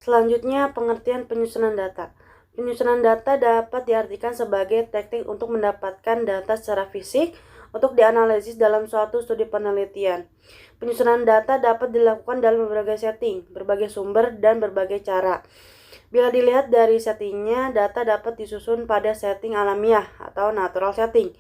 Selanjutnya, pengertian penyusunan data. Penyusunan data dapat diartikan sebagai teknik untuk mendapatkan data secara fisik untuk dianalisis dalam suatu studi penelitian. Penyusunan data dapat dilakukan dalam berbagai setting, berbagai sumber, dan berbagai cara. Bila dilihat dari settingnya, data dapat disusun pada setting alamiah atau natural setting,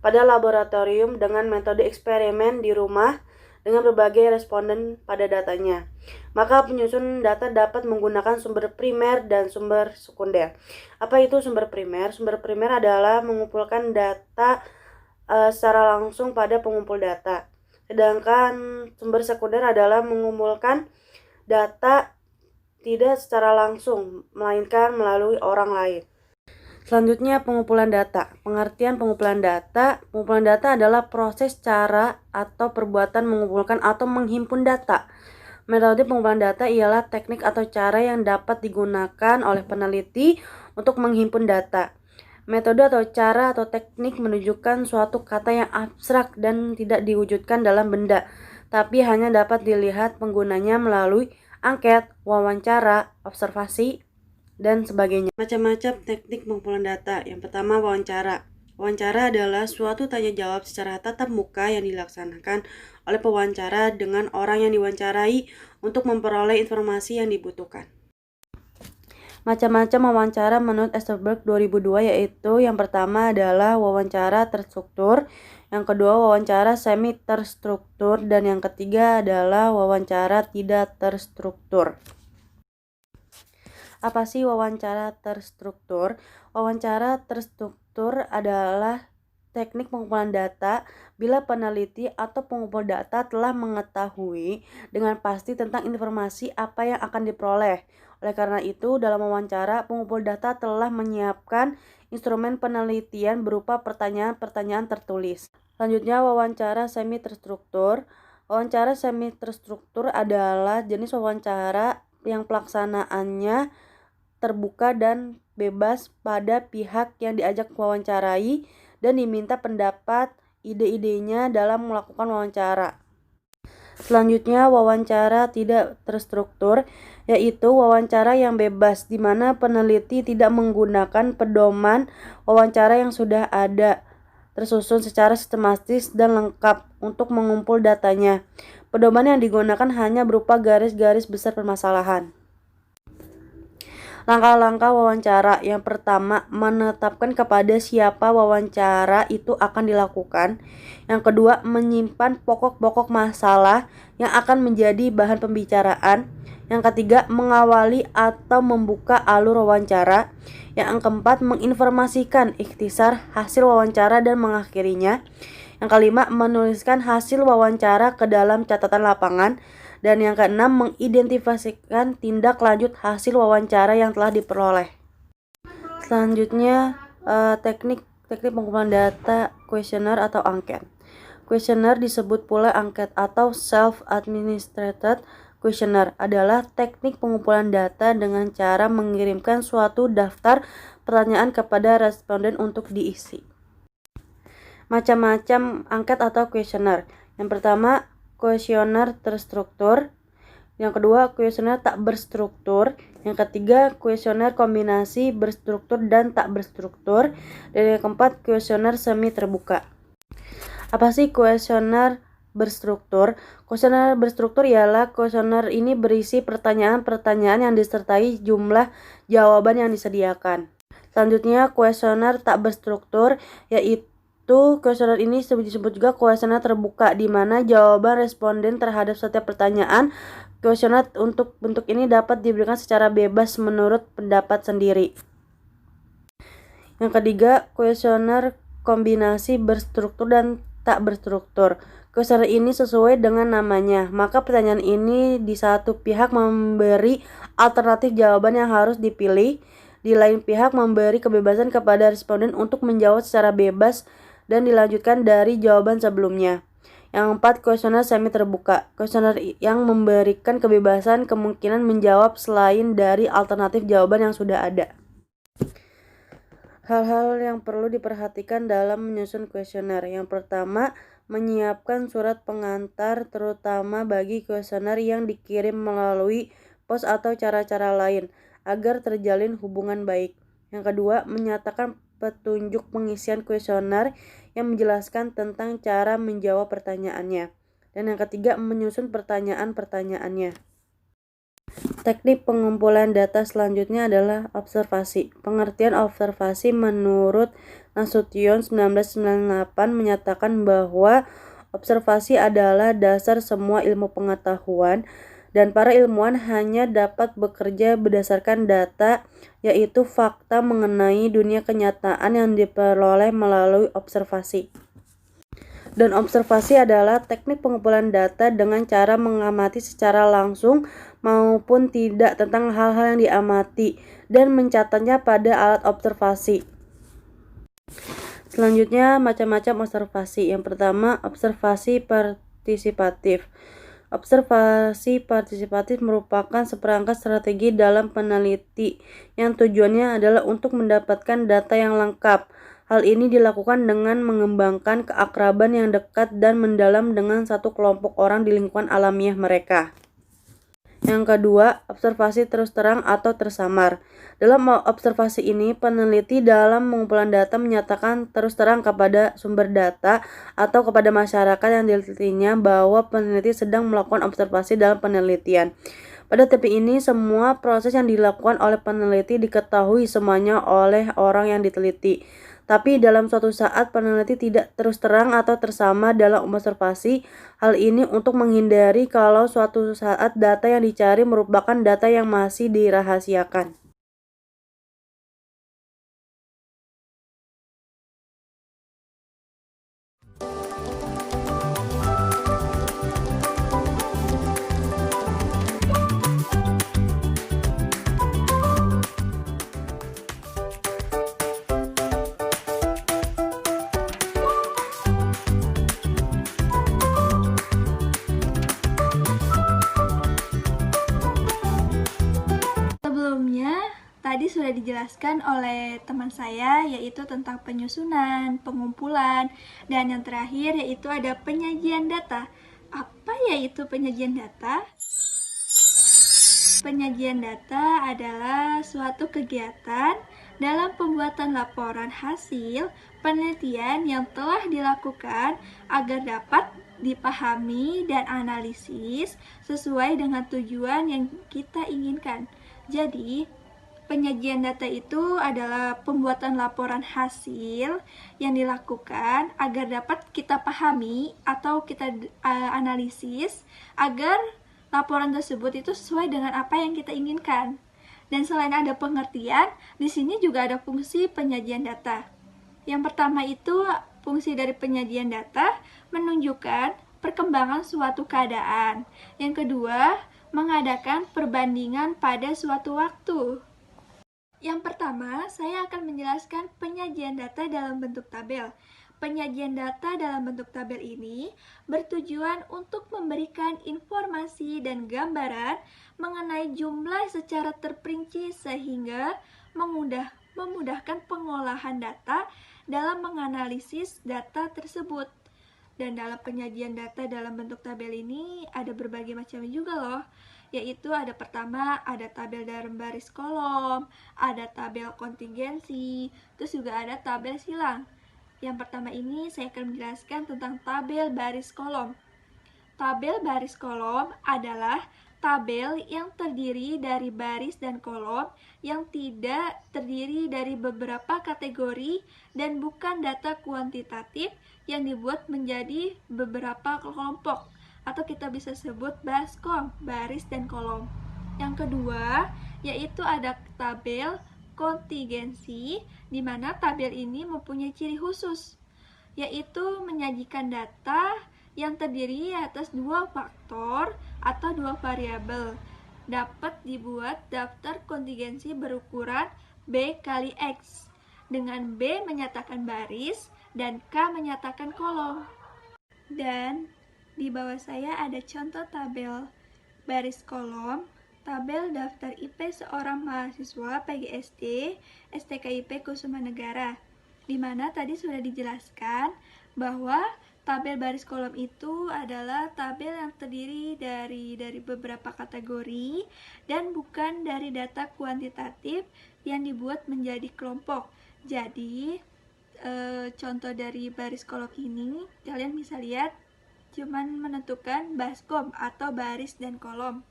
pada laboratorium dengan metode eksperimen di rumah, dengan berbagai responden pada datanya. Maka penyusun data dapat menggunakan sumber primer dan sumber sekunder. Apa itu sumber primer? Sumber primer adalah mengumpulkan data secara langsung pada pengumpul data. Sedangkan sumber sekunder adalah mengumpulkan data tidak secara langsung, melainkan melalui orang lain. Selanjutnya, pengumpulan data. Pengertian pengumpulan data. Pengumpulan data adalah proses, cara, atau perbuatan mengumpulkan atau menghimpun data. Metode pengumpulan data ialah teknik atau cara yang dapat digunakan oleh peneliti untuk menghimpun data. Metode atau cara atau teknik menunjukkan suatu kata yang abstrak dan tidak diwujudkan dalam benda, tapi hanya dapat dilihat penggunanya melalui angket, wawancara, observasi, dan sebagainya. Macam-macam teknik pengumpulan data. Yang pertama, wawancara. Wawancara adalah suatu tanya jawab secara tatap muka yang dilaksanakan oleh pewawancara dengan orang yang diwawancarai untuk memperoleh informasi yang dibutuhkan. Macam-macam wawancara menurut Esterberg 2002 yaitu yang pertama adalah wawancara terstruktur, yang kedua wawancara semi terstruktur, dan yang ketiga adalah wawancara tidak terstruktur. Apa sih wawancara terstruktur? Wawancara terstruktur adalah teknik pengumpulan data bila peneliti atau pengumpul data telah mengetahui dengan pasti tentang informasi apa yang akan diperoleh. Oleh karena itu, dalam wawancara, pengumpul data telah menyiapkan instrumen penelitian berupa pertanyaan-pertanyaan tertulis. Selanjutnya, wawancara semi terstruktur. Wawancara semi terstruktur adalah jenis wawancara yang pelaksanaannya terbuka dan bebas pada pihak yang diajak wawancarai dan diminta pendapat ide-idenya dalam melakukan wawancara. Selanjutnya, wawancara tidak terstruktur, yaitu wawancara yang bebas di mana peneliti tidak menggunakan pedoman wawancara yang sudah ada, tersusun secara sistematis dan lengkap untuk mengumpul datanya. Pedoman yang digunakan hanya berupa garis-garis besar permasalahan. Langkah-langkah wawancara. Yang pertama, menetapkan kepada siapa wawancara itu akan dilakukan. Yang kedua, menyimpan pokok-pokok masalah yang akan menjadi bahan pembicaraan. Yang ketiga, mengawali atau membuka alur wawancara. Yang keempat, menginformasikan ikhtisar hasil wawancara dan mengakhirinya. Yang kelima, menuliskan hasil wawancara ke dalam catatan lapangan. Dan yang keenam, mengidentifikasikan tindak lanjut hasil wawancara yang telah diperoleh. Selanjutnya, teknik pengumpulan data kuesioner atau angket. Kuesioner disebut pula angket atau self-administrated questionnaire adalah teknik pengumpulan data dengan cara mengirimkan suatu daftar pertanyaan kepada responden untuk diisi. Macam-macam angket atau kuesioner. Yang pertama, kuesioner terstruktur. Yang kedua, kuesioner tak berstruktur. Yang ketiga, kuesioner kombinasi berstruktur dan tak berstruktur. Dan yang keempat, kuesioner semi terbuka. Apa sih kuesioner berstruktur? Kuesioner berstruktur ialah kuesioner ini berisi pertanyaan-pertanyaan yang disertai jumlah jawaban yang disediakan. Selanjutnya, kuesioner tak berstruktur yaitu kuesioner ini disebut juga kuesioner terbuka di mana jawaban responden terhadap setiap pertanyaan. Kuesioner untuk bentuk ini dapat diberikan secara bebas menurut pendapat sendiri. Yang ketiga, kuesioner kombinasi berstruktur dan tak berstruktur. Kuesioner ini sesuai dengan namanya, maka pertanyaan ini di satu pihak memberi alternatif jawaban yang harus dipilih, di lain pihak memberi kebebasan kepada responden untuk menjawab secara bebas dan dilanjutkan dari jawaban sebelumnya. Yang keempat, kuesioner semi terbuka. Kuesioner yang memberikan kebebasan kemungkinan menjawab selain dari alternatif jawaban yang sudah ada. Hal-hal yang perlu diperhatikan dalam menyusun kuesioner. Yang pertama, menyiapkan surat pengantar terutama bagi kuesioner yang dikirim melalui pos atau cara-cara lain agar terjalin hubungan baik. Yang kedua, menyatakan petunjuk pengisian kuesioner yang menjelaskan tentang cara menjawab pertanyaannya. Dan yang ketiga, menyusun pertanyaan-pertanyaannya. Teknik pengumpulan data selanjutnya adalah observasi. Pengertian observasi menurut Nasution 1998 menyatakan bahwa observasi adalah dasar semua ilmu pengetahuan dan para ilmuwan hanya dapat bekerja berdasarkan data, yaitu fakta mengenai dunia kenyataan yang diperoleh melalui observasi. Dan observasi adalah teknik pengumpulan data dengan cara mengamati secara langsung maupun tidak tentang hal-hal yang diamati dan mencatatnya pada alat observasi. Selanjutnya, macam-macam observasi. Yang pertama, observasi partisipatif. Observasi partisipatif merupakan seperangkat strategi dalam peneliti yang tujuannya adalah untuk mendapatkan data yang lengkap. Hal ini dilakukan dengan mengembangkan keakraban yang dekat dan mendalam dengan satu kelompok orang di lingkungan alamiah mereka. Yang kedua, observasi terus terang atau tersamar. Dalam observasi ini, peneliti dalam pengumpulan data menyatakan terus terang kepada sumber data atau kepada masyarakat yang ditelitinya bahwa peneliti sedang melakukan observasi dalam penelitian. Pada titik ini, semua proses yang dilakukan oleh peneliti diketahui semuanya oleh orang yang diteliti. Tapi dalam suatu saat peneliti tidak terus terang atau tersamar dalam observasi. Hal ini untuk menghindari kalau suatu saat data yang dicari merupakan data yang masih dirahasiakan. Tadi sudah dijelaskan oleh teman saya, yaitu tentang penyusunan, pengumpulan, dan yang terakhir yaitu ada penyajian data. Apa yaitu penyajian data? Penyajian data adalah suatu kegiatan dalam pembuatan laporan hasil penelitian yang telah dilakukan agar dapat dipahami dan analisis sesuai dengan tujuan yang kita inginkan. Jadi, penyajian data itu adalah pembuatan laporan hasil yang dilakukan agar dapat kita pahami atau kita analisis agar laporan tersebut itu sesuai dengan apa yang kita inginkan. Dan selain ada pengertian, di sini juga ada fungsi penyajian data. Yang pertama itu fungsi dari penyajian data menunjukkan perkembangan suatu keadaan. Yang kedua, mengadakan perbandingan pada suatu waktu. Yang pertama, saya akan menjelaskan penyajian data dalam bentuk tabel. Penyajian data dalam bentuk tabel ini bertujuan untuk memberikan informasi dan gambaran mengenai jumlah secara terperinci sehingga memudahkan pengolahan data dalam menganalisis data tersebut. Dan dalam penyajian data dalam bentuk tabel ini ada berbagai macam juga loh. Yaitu ada pertama, ada tabel dalam baris kolom, ada tabel kontingensi, terus juga ada tabel silang. Yang pertama ini saya akan menjelaskan tentang tabel baris kolom. Tabel baris kolom adalah tabel yang terdiri dari baris dan kolom yang tidak terdiri dari beberapa kategori dan bukan data kuantitatif yang dibuat menjadi beberapa kelompok, atau kita bisa sebut baskom, baris dan kolom. Yang kedua, yaitu ada tabel kontingensi, di mana tabel ini mempunyai ciri khusus, yaitu menyajikan data yang terdiri atas dua faktor atau dua variabel. Dapat dibuat daftar kontingensi berukuran B kali X, dengan B menyatakan baris dan K menyatakan kolom. Dan di bawah saya ada contoh tabel baris kolom, tabel daftar IP seorang mahasiswa PGSD STKIP Kusuma Negara, di mana tadi sudah dijelaskan bahwa Tabel baris kolom itu adalah tabel yang terdiri dari beberapa kategori dan bukan dari data kuantitatif yang dibuat menjadi kelompok. Jadi, contoh dari baris kolom ini, kalian bisa lihat cuman menentukan baskom atau baris dan kolom.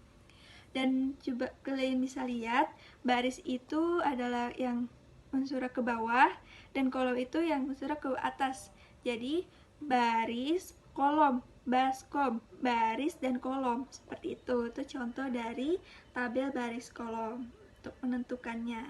Dan coba kalian bisa lihat, baris itu adalah yang mensurat ke bawah dan kolom itu yang mensurat ke atas. Jadi, baris, kolom, baskom, baris, dan kolom. Seperti itu. Itu contoh dari tabel baris kolom untuk menentukannya.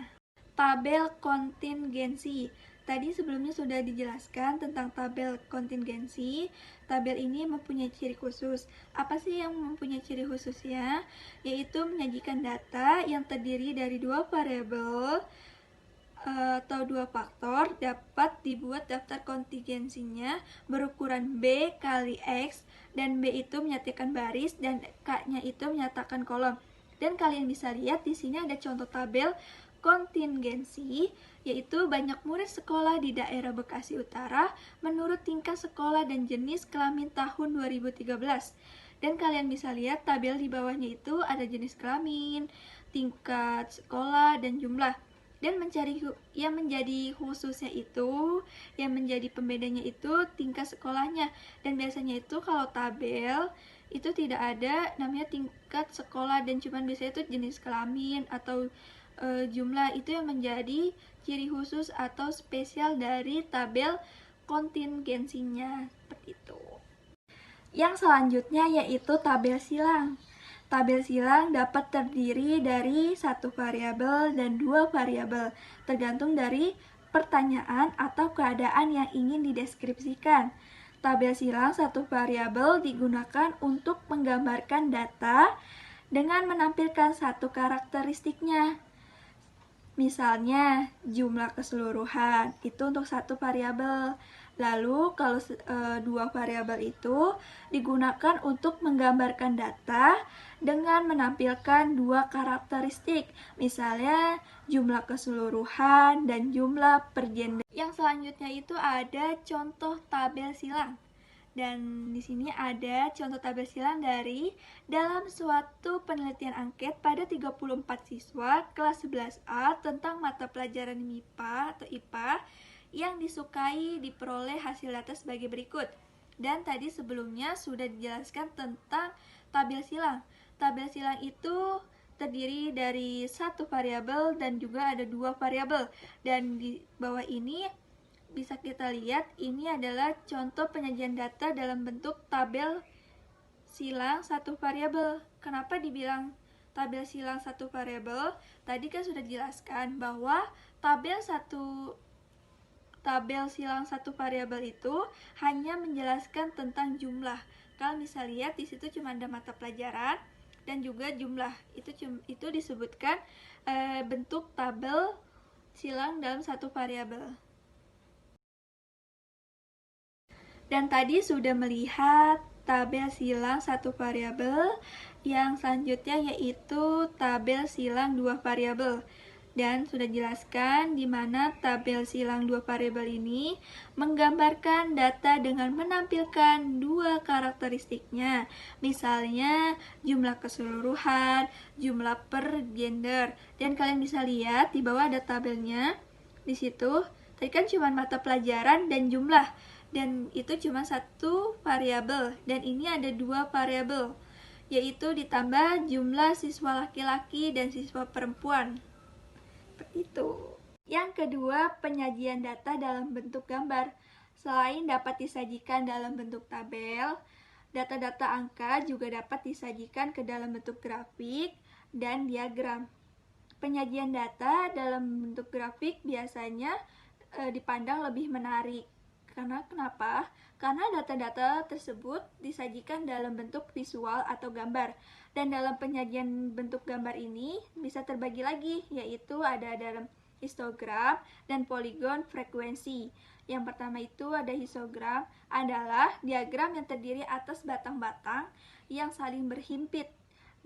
Tabel kontingensi. Tadi sebelumnya sudah dijelaskan tentang tabel kontingensi. Tabel ini mempunyai ciri khusus. Apa sih yang mempunyai ciri khususnya? Yaitu menyajikan data yang terdiri dari dua variabel atau dua faktor. Dapat dibuat daftar kontingensinya berukuran B kali X, dan B itu menyatakan baris dan K-nya itu menyatakan kolom. Dan kalian bisa lihat di sini ada contoh tabel kontingensi, yaitu banyak murid sekolah di daerah Bekasi Utara menurut tingkat sekolah dan jenis kelamin tahun 2013. Dan kalian bisa lihat tabel di bawahnya itu ada jenis kelamin, tingkat sekolah, dan jumlah. Dan yang menjadi khususnya itu, yang menjadi pembedanya itu tingkat sekolahnya. Dan biasanya itu kalau tabel itu tidak ada namanya tingkat sekolah, dan cuman biasanya itu jenis kelamin atau jumlah. Itu yang menjadi ciri khusus atau spesial dari tabel kontingensinya. Seperti itu. Yang selanjutnya yaitu tabel silang. Tabel silang dapat terdiri dari satu variabel dan dua variabel, tergantung dari pertanyaan atau keadaan yang ingin dideskripsikan. Tabel silang satu variabel digunakan untuk menggambarkan data dengan menampilkan satu karakteristiknya. Misalnya jumlah keseluruhan itu untuk satu variabel. Lalu kalau dua variabel itu digunakan untuk menggambarkan data dengan menampilkan dua karakteristik. Misalnya jumlah keseluruhan dan jumlah per gender. Yang selanjutnya itu ada contoh tabel silang. Dan di sini ada contoh tabel silang dari dalam suatu penelitian angket pada 34 siswa kelas 11A tentang mata pelajaran MIPA atau IPA yang disukai diperoleh hasil data sebagai berikut. Dan tadi sebelumnya sudah dijelaskan tentang tabel silang. Tabel silang itu terdiri dari satu variabel dan juga ada dua variabel. Dan di bawah ini bisa kita lihat ini adalah contoh penyajian data dalam bentuk tabel silang satu variabel. Kenapa dibilang tabel silang satu variabel? Tadi kan sudah dijelaskan bahwa tabel silang satu variabel itu hanya menjelaskan tentang jumlah. Kalian bisa lihat di situ cuma ada mata pelajaran dan juga jumlah. Itu disebutkan bentuk tabel silang dalam satu variabel. Dan tadi sudah melihat tabel silang satu variabel, yang selanjutnya yaitu tabel silang dua variabel. Dan sudah jelaskan di mana tabel silang dua variabel ini menggambarkan data dengan menampilkan dua karakteristiknya. Misalnya jumlah keseluruhan, jumlah per gender. Dan kalian bisa lihat di bawah ada tabelnya. Di situ tadi kan cuma mata pelajaran dan jumlah. Dan itu cuma satu variabel, dan ini ada dua variabel, yaitu ditambah jumlah siswa laki-laki dan siswa perempuan. Seperti itu. Yang kedua, penyajian data dalam bentuk gambar. Selain dapat disajikan dalam bentuk tabel, data-data angka juga dapat disajikan ke dalam bentuk grafik dan diagram. Penyajian data dalam bentuk grafik biasanya dipandang lebih menarik. Kenapa? Karena data-data tersebut disajikan dalam bentuk visual atau gambar. Dan dalam penyajian bentuk gambar ini bisa terbagi lagi, yaitu ada dalam histogram dan poligon frekuensi. Yang pertama itu ada histogram, adalah diagram yang terdiri atas batang-batang yang saling berhimpit.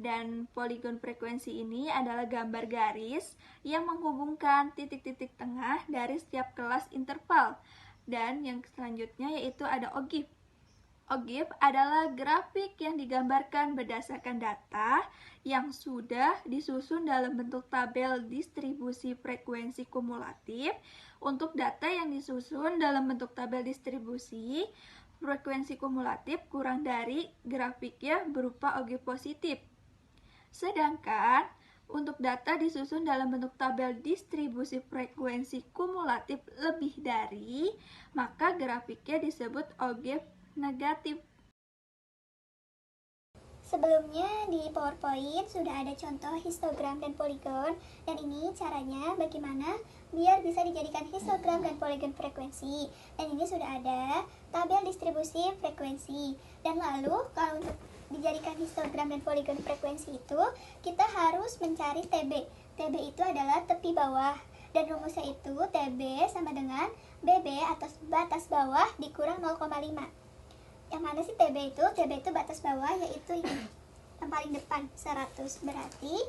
Dan poligon frekuensi ini adalah gambar garis yang menghubungkan titik-titik tengah dari setiap kelas interval. Dan yang selanjutnya yaitu ada ogif. OGIF adalah grafik yang digambarkan berdasarkan data yang sudah disusun dalam bentuk tabel distribusi frekuensi kumulatif. Untuk data yang disusun dalam bentuk tabel distribusi frekuensi kumulatif kurang dari grafiknya berupa OGIF positif. Sedangkan untuk data disusun dalam bentuk tabel distribusi frekuensi kumulatif lebih dari, maka grafiknya disebut OGIF negatif. Sebelumnya di PowerPoint sudah ada contoh histogram dan poligon, dan ini caranya bagaimana biar bisa dijadikan histogram dan poligon frekuensi. Dan ini sudah ada tabel distribusi frekuensi. Dan lalu kalau untuk dijadikan histogram dan poligon frekuensi itu, kita harus mencari TB. TB itu adalah tepi bawah. Dan rumusnya itu TB sama dengan BB atau batas bawah dikurang 0,5. Yang mana sih TB itu? TB itu batas bawah, yaitu yang paling depan 100. Berarti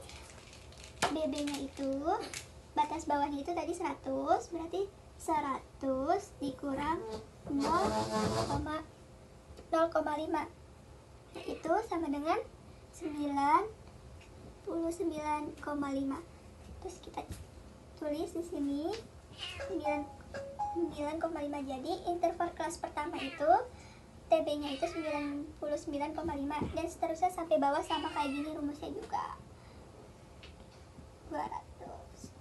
BB-nya itu, batas bawahnya itu tadi 100, berarti 100 dikurang 0,5 itu sama dengan 99,5. Terus kita tulis di sini 9,5. Jadi interval kelas pertama itu TB-nya itu 99,5, dan seterusnya sampai bawah sama kayak gini rumusnya juga. 200.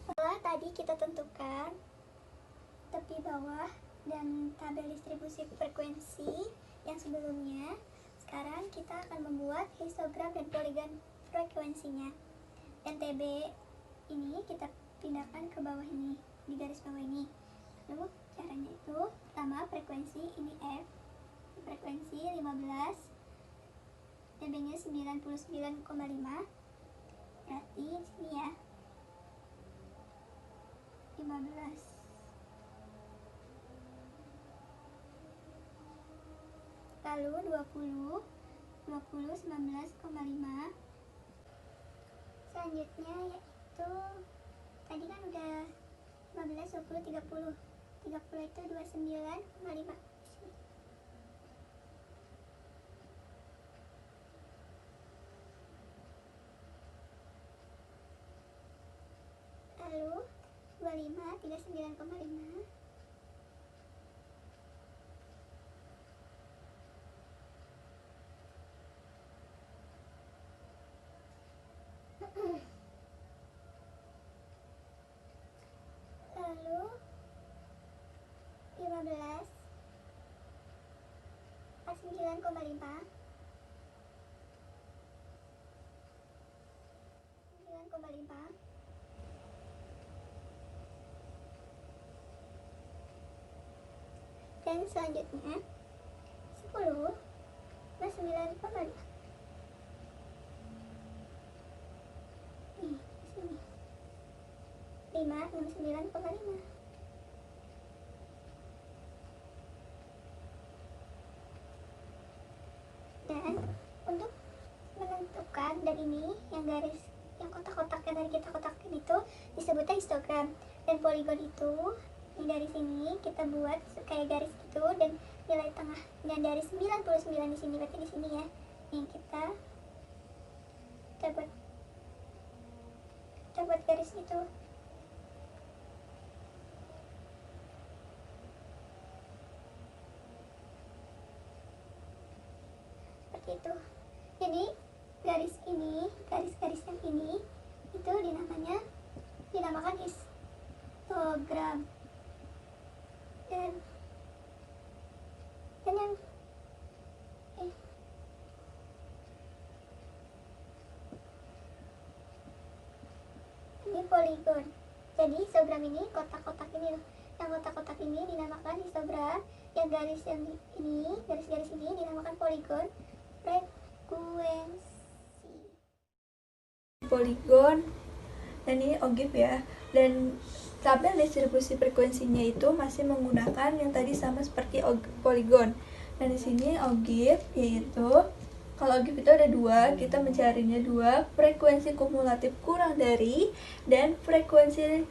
Setelah tadi kita tentukan tepi bawah dan tabel distribusi frekuensi yang sebelumnya, sekarang kita akan membuat histogram dan poligon frekuensinya. Dan TB ini kita pindahkan ke bawah ini, di garis bawah ini. Lalu caranya itu, pertama frekuensi ini F, frekuensi 15, TB-nya 99,5, berarti sini ya 15. Lalu 20 19,5. Selanjutnya yaitu tadi kan udah 15, 20, 30. 30 itu 29,5. Lalu 25, 39,5. Lalu 15, 49,5. 9,5. Dan selanjutnya 10 plus 9,5. Nih, di sini 5,9,5. Dan untuk menentukan, dan ini yang garis, yang kotak-kotak yang tadi kita kotakin itu disebutnya histogram. Dan poligon itu ini dari sini kita buat kayak garis gitu, dan nilai tengahnya dari 99 di sini, berarti di sini ya. Yang kita buat garis itu. Seperti itu. Jadi garis ini, garis-garis yang ini itu dinamakan histogram. Dan yang ini poligon. Jadi histogram ini kotak-kotak ini loh. Yang kotak-kotak ini dinamakan histogram. Yang garis yang ini, garis-garis ini dinamakan poligon frekuensi. Poligon, dan ini OGIF ya. Dan tabel distribusi frekuensinya itu masih menggunakan yang tadi sama seperti poligon. Dan di sini OGIF yaitu, kalau OGIF itu ada dua, kita mencarinya dua, frekuensi kumulatif kurang dari dan frekuensi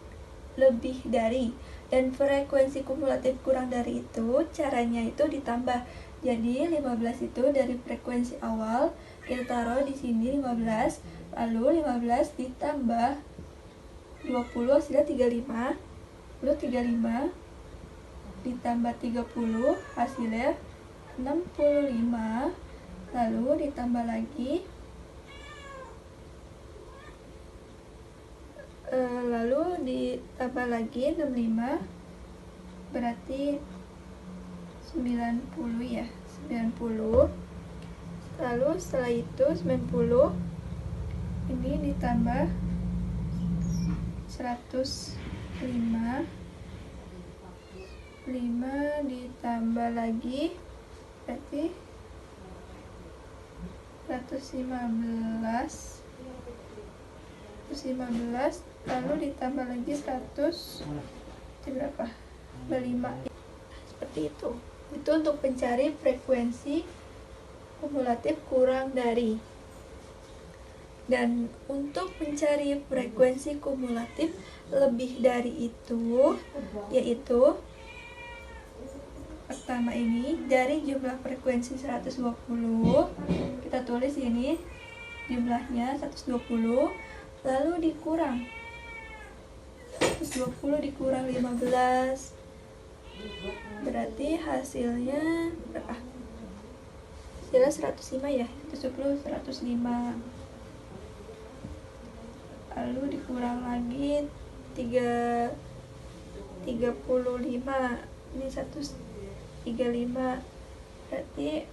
lebih dari. Dan frekuensi kumulatif kurang dari itu, caranya itu ditambah. Jadi 15 itu dari frekuensi awal, kita taruh di sini 15, lalu 15 ditambah 20 hasilnya 35, lalu 35 ditambah 30 hasilnya 65, lalu ditambah lagi lalu ditambah lagi 65, berarti 90 ya, 90. Lalu setelah itu 90 ini ditambah 105, 5 ditambah lagi berarti 115, lalu ditambah lagi 100 berapa? 5. Seperti itu. Itu untuk mencari frekuensi kumulatif kurang dari. Dan untuk mencari frekuensi kumulatif lebih dari itu, yaitu pertama ini dari jumlah frekuensi 120, kita tulis ini jumlahnya 120, lalu dikurang 120 dikurang 15, berarti hasilnya berapa? Hasilnya 105 ya, 110, 105. Lalu dikurang lagi 35, ini 135, berarti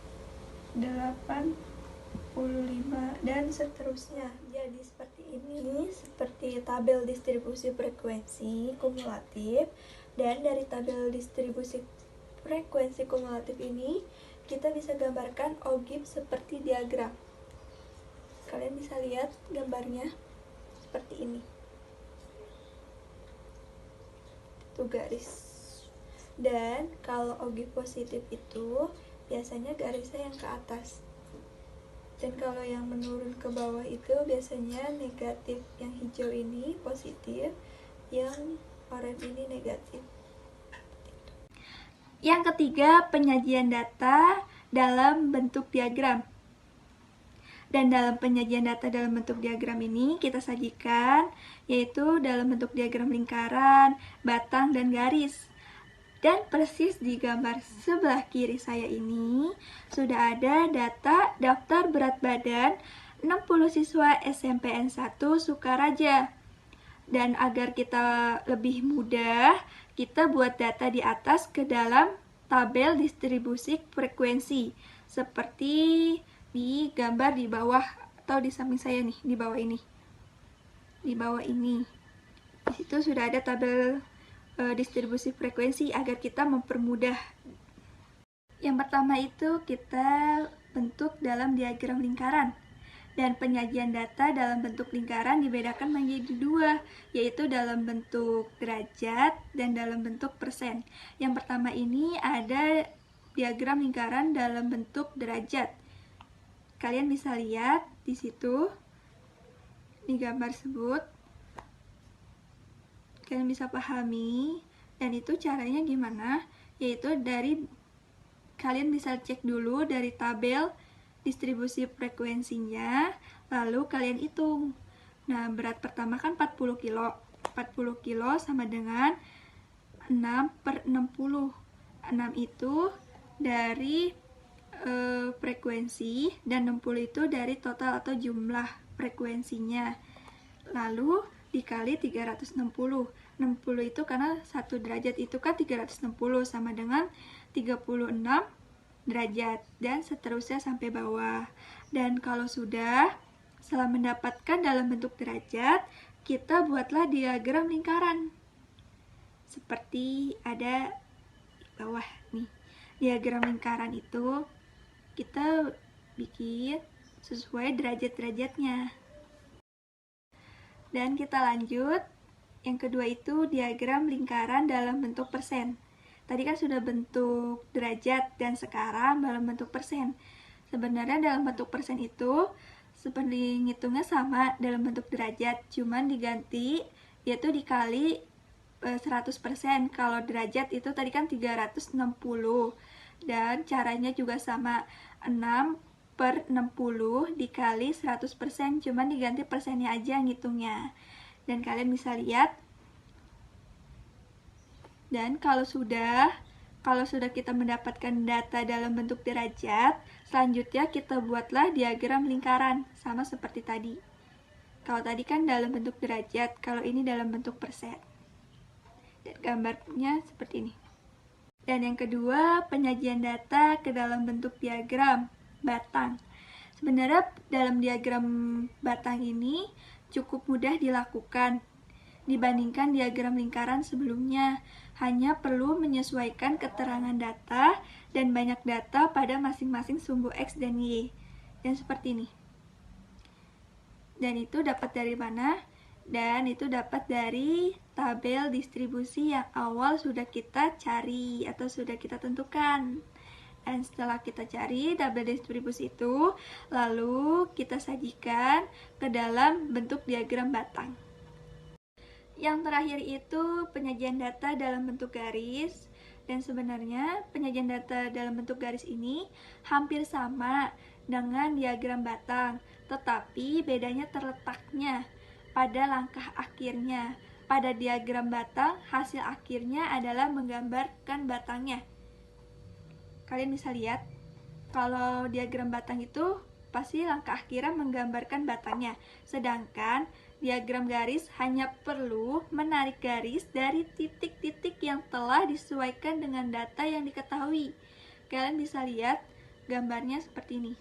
85 dan seterusnya. Jadi seperti ini, seperti tabel distribusi frekuensi kumulatif. Dan dari tabel distribusi frekuensi kumulatif ini kita bisa gambarkan OGIF seperti diagram. Kalian bisa lihat gambarnya seperti ini. Itu garis. Dan kalau OGIF positif itu biasanya garisnya yang ke atas. Dan kalau yang menurun ke bawah itu biasanya negatif, yang hijau ini positif, yang oranye ini negatif. Yang ketiga, penyajian data dalam bentuk diagram. Dan dalam penyajian data dalam bentuk diagram ini kita sajikan yaitu dalam bentuk diagram lingkaran, batang, dan garis. Dan persis di gambar sebelah kiri saya ini sudah ada data daftar berat badan 60 siswa SMPN 1 Sukaraja. Dan agar kita lebih mudah, kita buat data di atas ke dalam tabel distribusi frekuensi seperti di gambar di bawah atau di samping saya nih, di bawah ini. Di bawah ini. Di situ sudah ada tabel distribusi frekuensi agar kita mempermudah. Yang pertama itu kita bentuk dalam diagram lingkaran. Dan penyajian data dalam bentuk lingkaran dibedakan menjadi dua, yaitu dalam bentuk derajat dan dalam bentuk persen. Yang pertama ini ada diagram lingkaran dalam bentuk derajat. Kalian bisa lihat di situ, di gambar tersebut. Kalian bisa pahami, dan itu caranya gimana? Yaitu dari kalian bisa cek dulu dari tabel distribusi frekuensinya, lalu kalian hitung. Nah, berat pertama kan 40 kilo. 40 kilo sama dengan 6/60. 6 itu dari frekuensi dan 60 itu dari total atau jumlah frekuensinya. Lalu dikali 360. 60 itu karena 1 derajat itu kan 360 sama dengan 36 derajat dan seterusnya sampai bawah. Dan kalau sudah, setelah mendapatkan dalam bentuk derajat, kita buatlah diagram lingkaran. Seperti ada di bawah nih. Diagram lingkaran itu kita bikin sesuai derajat-derajatnya. Dan kita lanjut. Yang kedua itu diagram lingkaran dalam bentuk persen. Tadi kan sudah bentuk derajat dan sekarang dalam bentuk persen. Sebenarnya dalam bentuk persen itu seperti ngitungnya sama dalam bentuk derajat, cuman diganti yaitu dikali 100%. Kalau derajat itu tadi kan 360. Dan caranya juga sama, 6/60 dikali 100%, cuman diganti persennya aja ngitungnya. Dan kalian bisa lihat. Dan kalau sudah kita mendapatkan data dalam bentuk derajat, selanjutnya kita buatlah diagram lingkaran, sama seperti tadi. Kalau tadi kan dalam bentuk derajat, kalau ini dalam bentuk persen. Dan gambarnya seperti ini. Dan yang kedua, penyajian data ke dalam bentuk diagram batang. Sebenarnya dalam diagram batang ini cukup mudah dilakukan dibandingkan diagram lingkaran sebelumnya. Hanya perlu menyesuaikan keterangan data dan banyak data pada masing-masing sumbu X dan Y. Dan seperti ini. Dan itu dapat dari mana? Dan itu dapat dari tabel distribusi yang awal sudah kita cari atau sudah kita tentukan. Dan setelah kita cari tabel distribusi itu, lalu kita sajikan ke dalam bentuk diagram batang. Yang terakhir itu penyajian data dalam bentuk garis. Dan sebenarnya penyajian data dalam bentuk garis ini hampir sama dengan diagram batang, tetapi bedanya terletaknya pada langkah akhirnya. Pada diagram batang, hasil akhirnya adalah menggambarkan batangnya. Kalian bisa lihat, kalau diagram batang itu pasti langkah akhirnya menggambarkan batangnya. Sedangkan diagram garis hanya perlu menarik garis dari titik-titik yang telah disesuaikan dengan data yang diketahui. Kalian bisa lihat gambarnya seperti ini.